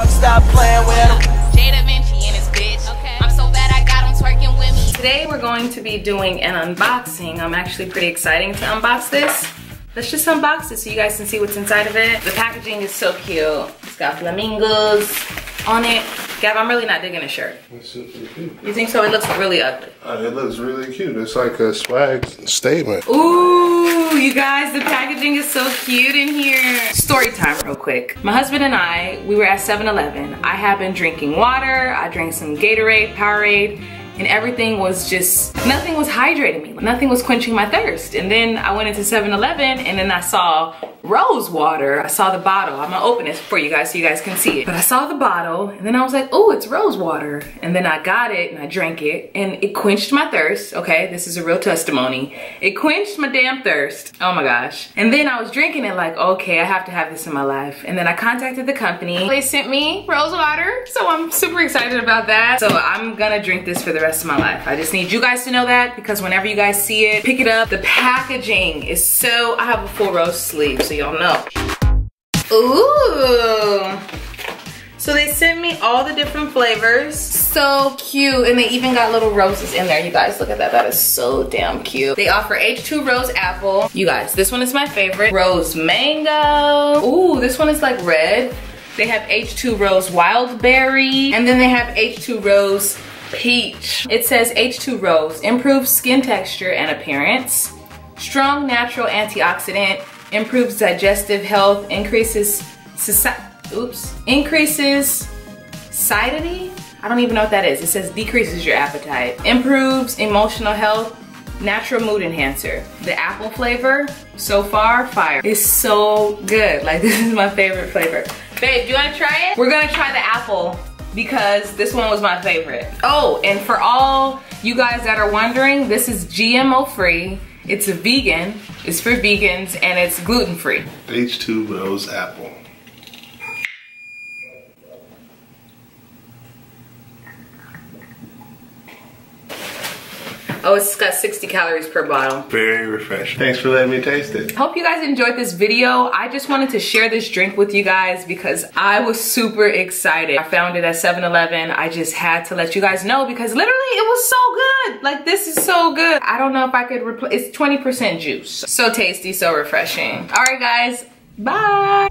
Stop playing with him. Today we're going to be doing an unboxing. I'm actually pretty excited to unbox this. Let's just unbox it so you guys can see what's inside of it. The packaging is so cute. It's got flamingos on it. Gab, I'm really not digging the shirt. It's super cute. You think so? It looks really ugly. It looks really cute. It's like a swag statement. Ooh, you guys, the packaging is so cute in here. Story time real quick. My husband and I, we were at 7-Eleven. I have been drinking water. I drank some Gatorade, Powerade, and everything was just, nothing was hydrating me. Nothing was quenching my thirst. And then I went into 7-Eleven and then I saw rose water. I saw the bottle. I'm gonna open it for you guys so you guys can see it. But I saw the bottle and then I was like, oh, it's rose water. And then I got it and I drank it and it quenched my thirst. Okay, this is a real testimony. It quenched my damn thirst. Oh my gosh. And then I was drinking it like, okay, I have to have this in my life. And then I contacted the company. They sent me rose water. So I'm super excited about that. So I'm gonna drink this for the rest of my life. I just need you guys to know that because whenever you guys see it, pick it up. The packaging is so, I have a full rose sleeve so y'all know. Ooh. So they sent me all the different flavors. So cute. And they even got little roses in there. You guys, look at that. That is so damn cute. They offer H2 Rose Apple. You guys, this one is my favorite. Rose Mango. Ooh, this one is like red. They have H2 Rose Wild Berry. And then they have H2 Rose Peach. It says H2 Rose improves skin texture and appearance, strong natural antioxidant, improves digestive health, increases satiety. I don't even know what that is. It says decreases your appetite, improves emotional health, natural mood enhancer. The apple flavor so far, fire. It's so good. Like, this is my favorite flavor. Babe, do you want to try it? We're gonna try the apple because this one was my favorite. Oh, and for all you guys that are wondering, this is GMO free. It's a vegan, it's for vegans, and it's gluten free. H2 Rose Apple. Oh, it's got 60 calories per bottle. Very refreshing. Thanks for letting me taste it. Hope you guys enjoyed this video. I just wanted to share this drink with you guys because I was super excited. I found it at 7-Eleven. I just had to let you guys know because literally it was so good. Like, this is so good. I don't know if I could replace, it's 20% juice. So tasty, so refreshing. All right, guys, bye.